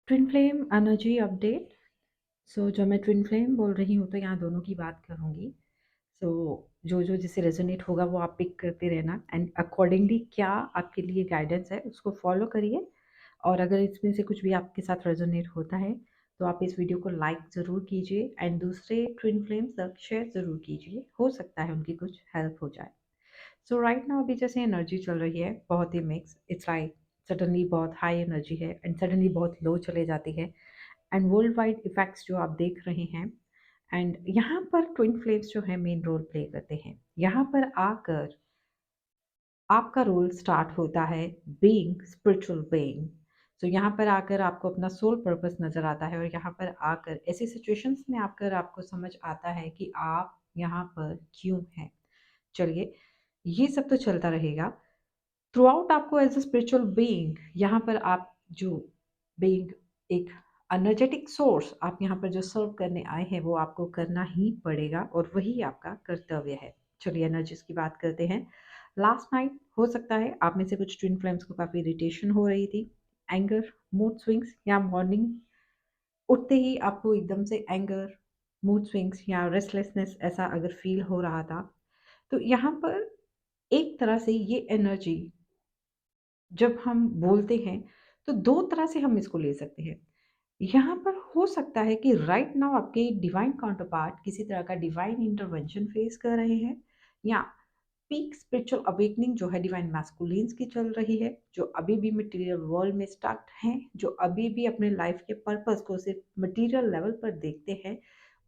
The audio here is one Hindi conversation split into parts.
Twin flame energy update. जब मैं ट्विन फ्लेम बोल रही हूँ तो यहाँ दोनों की बात करूँगी। सो जो जिससे रेजोनेट होगा वो आप पिक करते रहना एंड अकॉर्डिंगली क्या आपके लिए गाइडेंस है उसको फॉलो करिए। और अगर इसमें से कुछ भी आपके साथ रेजोनेट होता है तो आप इस वीडियो को लाइक ज़रूर कीजिए एंड दूसरे ट्विन फ्लेम्स तक शेयर ज़रूर कीजिए, हो सकता है उनकी कुछ हेल्प हो जाए। सो राइट नाउ अभी जैसे एनर्जी चल रही है बहुत ही मिक्स, इट्स लाइक सडनली बहुत हाई एनर्जी है एंड सडनली बहुत लो चले जाती है एंड वर्ल्ड वाइड इफेक्ट्स जो आप देख रहे हैं। एंड यहाँ पर ट्विन फ्लेम्स जो है मेन रोल प्ले करते हैं। यहाँ पर आकर आपका रोल स्टार्ट होता है बीइंग स्पिरिचुअल बीइंग। सो यहाँ पर आकर आपको अपना सोल पर्पस नज़र आता है और यहाँ पर आकर ऐसी सिचुएशंस में आकर आपको समझ आता है कि आप यहाँ पर क्यों हैं। चलिए, ये सब तो चलता रहेगा थ्रू आउट। आपको एज अ स्पिरिचुअल बीइंग यहाँ पर आप जो बीइंग एक एनर्जेटिक सोर्स आप यहाँ पर जो सर्व करने आए हैं वो आपको करना ही पड़ेगा और वही आपका कर्तव्य है। चलिए एनर्जीज की बात करते हैं। लास्ट नाइट हो सकता है आप में से कुछ ट्विन फ्लेम्स को काफ़ी इरिटेशन हो रही थी, एंगर, मूड स्विंग्स या मॉर्निंग उठते ही आपको एकदम से एंगर, मूड स्विंग्स या रेस्टलेसनेस ऐसा अगर फील हो रहा था, तो यहाँ पर एक तरह से ये एनर्जी जब हम बोलते हैं तो दो तरह से हम इसको ले सकते हैं। यहाँ पर हो सकता है कि राइट नाउ आपके डिवाइन काउंटर पार्ट किसी तरह का डिवाइन इंटरवेंशन फेस कर रहे हैं या पीक स्पिरिचुअल अवेकनिंग जो है डिवाइन मैस्कुलिन्स की चल रही है, जो अभी भी मटेरियल वर्ल्ड में स्टक हैं, जो अभी भी अपने लाइफ के पर्पस को सिर्फ मटेरियल लेवल पर देखते हैं,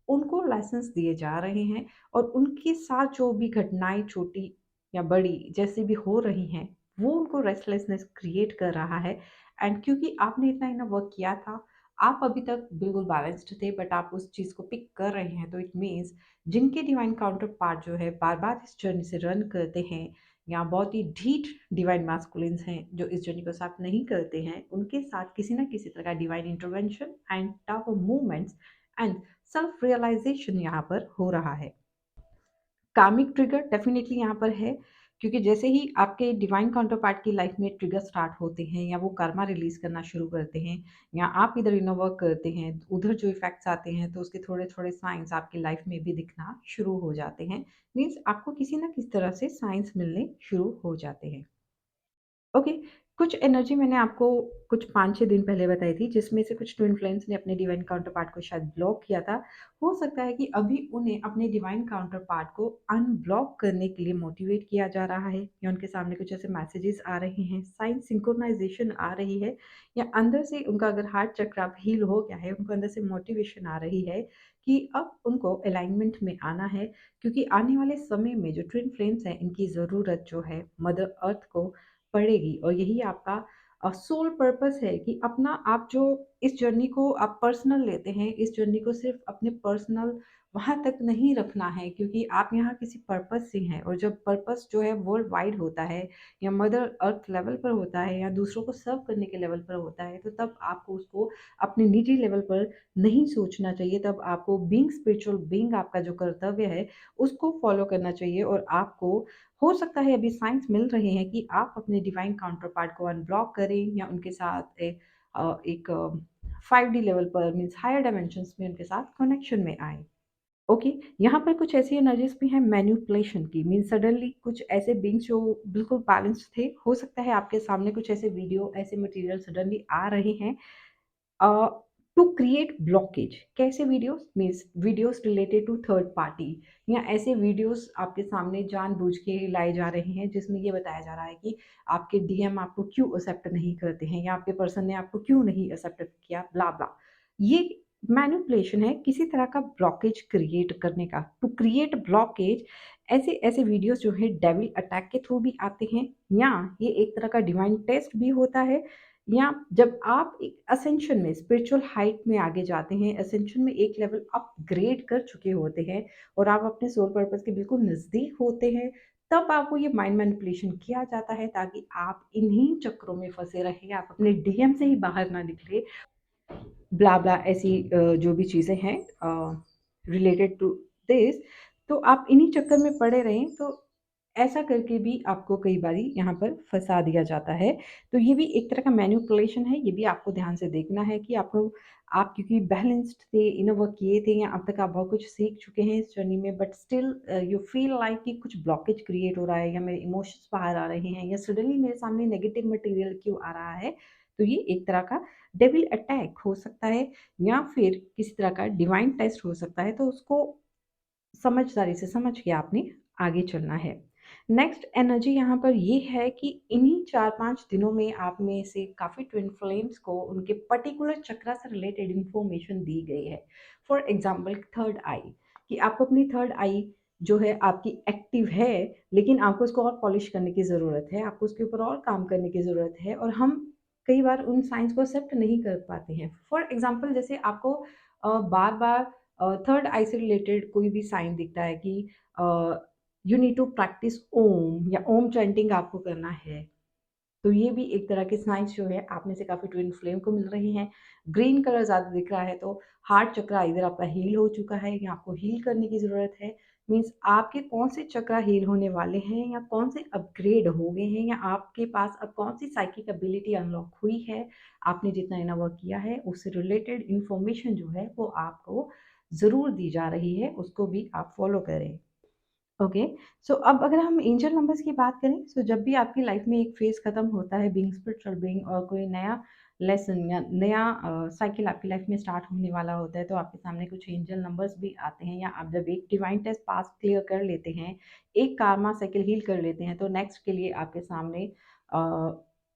उनको लाइसेंस दिए जा रहे हैं और उनके साथ जो भी घटनाएं छोटी या बड़ी जैसे भी हो रही हैं वो उनको रेस्टलेसनेस क्रिएट कर रहा है। एंड क्योंकि आपने इतना इतना वर्क किया था, आप अभी तक बिल्कुल बैलेंस्ड थे बट आप उस चीज़ को पिक कर रहे हैं, तो इट मीन्स जिनके डिवाइन काउंटर पार्ट जो है बार बार इस जर्नी से रन करते हैं या बहुत ही ढीठ डिवाइन मास्कुलिन्स हैं जो इस जर्नी को साथ नहीं करते हैं, उनके साथ किसी ना किसी तरह का divine intervention and tough movements and self realisation यहाँ पर हो रहा है। कार्मिक ट्रिगर डेफिनेटली यहाँ पर है, क्योंकि जैसे ही आपके डिवाइन काउंटर पार्ट की लाइफ में ट्रिगर स्टार्ट होते हैं या वो कर्मा रिलीज करना शुरू करते हैं या आप इधर इनर वर्क करते हैं, उधर जो इफेक्ट्स आते हैं तो उसके थोड़े थोड़े साइंस आपकी लाइफ में भी दिखना शुरू हो जाते हैं। मीन्स आपको किसी ना किसी तरह से साइंस मिलने शुरू हो जाते हैं। ओके, कुछ एनर्जी मैंने आपको कुछ 5-6 दिन पहले बताई थी, जिसमें से कुछ ट्विन फ्लेम्स ने अपने डिवाइन काउंटर पार्ट को शायद ब्लॉक किया था। हो सकता है कि अभी उन्हें अपने डिवाइन काउंटर पार्ट को अनब्लॉक करने के लिए मोटिवेट किया जा रहा है या उनके सामने कुछ ऐसे मैसेजेस आ रहे हैं, साइन सिंक्रोनाइज़ेशन आ रही है या अंदर से उनका अगर हार्ट चक्र अब हील हो गया है, उनको अंदर से मोटिवेशन आ रही है कि अब उनको अलाइनमेंट में आना है, क्योंकि आने वाले समय में जो ट्विन फ्लेम्स हैं, इनकी ज़रूरत जो है मदर अर्थ को पड़ेगी और यही आपका सोल पर्पस है कि अपना आप जो इस जर्नी को आप पर्सनल लेते हैं, इस जर्नी को सिर्फ अपने पर्सनल वहाँ तक नहीं रखना है, क्योंकि आप यहाँ किसी पर्पस से हैं और जब पर्पस जो है वर्ल्ड वाइड होता है या मदर अर्थ लेवल पर होता है या दूसरों को सर्व करने के लेवल पर होता है, तो तब आपको उसको अपने निजी लेवल पर नहीं सोचना चाहिए। तब आपको बीइंग स्पिरिचुअल बीइंग आपका जो कर्तव्य है उसको फॉलो करना चाहिए और आपको हो सकता है अभी साइंस मिल रहे हैं कि आप अपने डिवाइन काउंटर पार्ट को अनब्लॉक करें या उनके साथ एक 5D लेवल पर मीन्स हायर डायमेंशंस में उनके साथ कनेक्शन में आए। ओके, यहाँ पर कुछ ऐसी एनर्जीज भी हैं मैनिपुलेशन की, मीन्स सडनली कुछ ऐसे बींग्स जो बिल्कुल बैलेंस्ड थे, हो सकता है आपके सामने कुछ ऐसे वीडियो ऐसे मटेरियल सडनली आ रहे हैं टू क्रिएट ब्लॉकेज। कैसे videos means videos related to third party या ऐसे वीडियोस आपके सामने जानबूझ के लाए जा रहे हैं जिसमें ये बताया जा रहा है कि आपके डीएम आपको क्यों एक्सेप्ट नहीं करते हैं या आपके पर्सन ने आपको क्यों नहीं एक्सेप्ट किया, ब्ला ब्ला। ये मैनिपुलेशन है किसी तरह का ब्लॉकेज क्रिएट करने का, टू क्रिएट ब्लॉकेज। ऐसे ऐसे वीडियोस जो है डेविल अटैक के थ्रू भी आते हैं या ये एक तरह का डिवाइन टेस्ट भी होता है या जब आप एक असेंशन में स्पिरिचुअल हाइट में आगे जाते हैं, असेंशन में एक लेवल अपग्रेड कर चुके होते हैं और आप अपने सोल पर्पस के बिल्कुल नज़दीक होते हैं, तब आपको ये माइंड मैनिपुलेशन किया जाता है ताकि आप इन्हीं चक्रों में फंसे रहें, आप अपने डीएम से ही बाहर ना निकले, ब्ला ब्ला ऐसी जो भी चीज़ें हैं रिलेटेड टू दिस, तो आप इन्हीं चक्कर में पड़े रहें। तो ऐसा करके भी आपको कई बारी यहाँ पर फँसा दिया जाता है। तो ये भी एक तरह का मैनिपुलेशन है, ये भी आपको ध्यान से देखना है कि आप क्योंकि बैलेंस्ड थे, इनर वर्क किए थे या अब तक आप बहुत कुछ सीख चुके हैं इस जर्नी में, but still you feel like कि कुछ ब्लॉकेज क्रिएट हो रहा है या मेरे इमोशंस बाहर आ रहे हैं या सडनली मेरे सामने नेगेटिव मटेरियल क्यों आ रहा है। तो ये एक तरह का डेविल अटैक हो सकता है या फिर किसी तरह का डिवाइन टेस्ट हो सकता है, तो उसको समझदारी से समझ के आपने आगे चलना है। नेक्स्ट एनर्जी यहाँ पर ये है कि इन्हीं 4-5 दिनों में आप में से काफ़ी ट्विन फ्लेम्स को उनके पर्टिकुलर चक्रा से रिलेटेड इन्फॉर्मेशन दी गई है। फॉर एग्ज़ाम्पल थर्ड आई, कि आपको अपनी थर्ड आई जो है आपकी एक्टिव है, लेकिन आपको उसको और पॉलिश करने की ज़रूरत है, आपको उसके ऊपर और काम करने की ज़रूरत है और हम कई बार उन साइन्स को एक्सेप्ट नहीं कर पाते हैं। फॉर एग्ज़ाम्पल जैसे आपको बार-बार थर्ड आई से रिलेटेड कोई भी साइन दिखता है कि यू नीड टू प्रैक्टिस ओम या ओम चैंटिंग आपको करना है। तो ये भी एक तरह के साइंस जो है आप में से काफ़ी ट्विन फ्लेम को मिल रहे हैं। ग्रीन कलर ज़्यादा दिख रहा है तो हार्ट चक्रा इधर आपका हील हो चुका है या आपको हील करने की ज़रूरत है। मीन्स आपके कौन से चक्रा हील होने वाले हैं या कौन से अपग्रेड हो गए हैं या आपके पास अब कौन सी साइकिक एबिलिटी अनलॉक हुई है, आपने जितना इनर वर्क किया है उससे रिलेटेड इन्फॉर्मेशन जो है वो आपको ज़रूर दी जा रही है, उसको भी आप फॉलो करें। ओके, सो अब अगर हम एंजल नंबर्स की बात करें, सो जब भी आपकी लाइफ में एक फेज़ खत्म होता है बीइंग स्पिरिचुअल बीइंग और कोई नया लेसन या नया साइकिल आपकी लाइफ में स्टार्ट होने वाला होता है, तो आपके सामने कुछ एंजल नंबर्स भी आते हैं या आप जब एक डिवाइन टेस्ट पास क्लियर कर लेते हैं, एक कार्मा साइकिल हील कर लेते हैं, तो नेक्स्ट के लिए आपके सामने अ,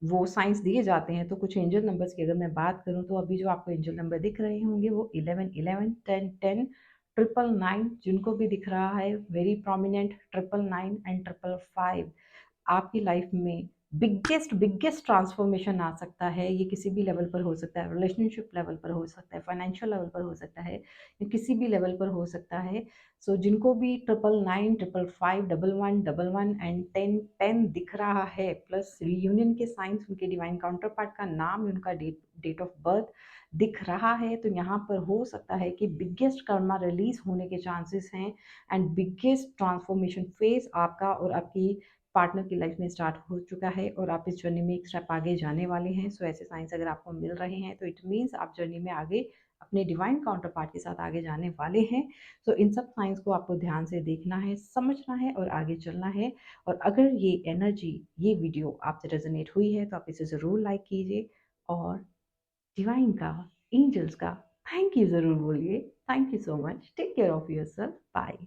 वो साइंस दिए जाते हैं। तो कुछ एंजल नंबर्स की अगर मैं बात करूँ, तो अभी जो आपको एंजल नंबर दिख रहे होंगे वो 11, 11, 10, 10, 999 जिनको भी दिख रहा है, वेरी प्रोमिनेंट 999 एंड 555 आपकी लाइफ में बिगेस्ट बिगेस्ट ट्रांसफॉर्मेशन आ सकता है। ये किसी भी लेवल पर हो सकता है, रिलेशनशिप लेवल पर हो सकता है, फाइनेंशियल लेवल पर हो सकता है या किसी भी लेवल पर हो सकता है। सो जिनको भी 999, 555, 11, 11 एंड 10, 10 दिख रहा है प्लस रियूनियन के साइंस उनके डिवाइन काउंटर पार्ट का नाम, उनका डेट डेट ऑफ बर्थ दिख रहा है, तो यहाँ पर हो सकता है कि बिगेस्ट कर्मा रिलीज होने के चांसेस हैं एंड बिगेस्ट ट्रांसफॉर्मेशन फेज आपका और आपकी पार्टनर की लाइफ में स्टार्ट हो चुका है और आप इस जर्नी में एक स्टेप आगे जाने वाले हैं। सो ऐसे साइंस अगर आपको मिल रहे हैं तो इट मीन्स आप जर्नी में आगे अपने डिवाइन काउंटर पार्ट के साथ आगे जाने वाले हैं। सो इन सब साइंस को आपको ध्यान से देखना है, समझना है और आगे चलना है। और अगर ये एनर्जी, ये वीडियो आपसे रेजोनेट हुई है तो आप इसे ज़रूर लाइक कीजिए और डिवाइन का, एंजल्स का थैंक यू ज़रूर बोलिए। Thank you so much. Take care of yourself. Bye.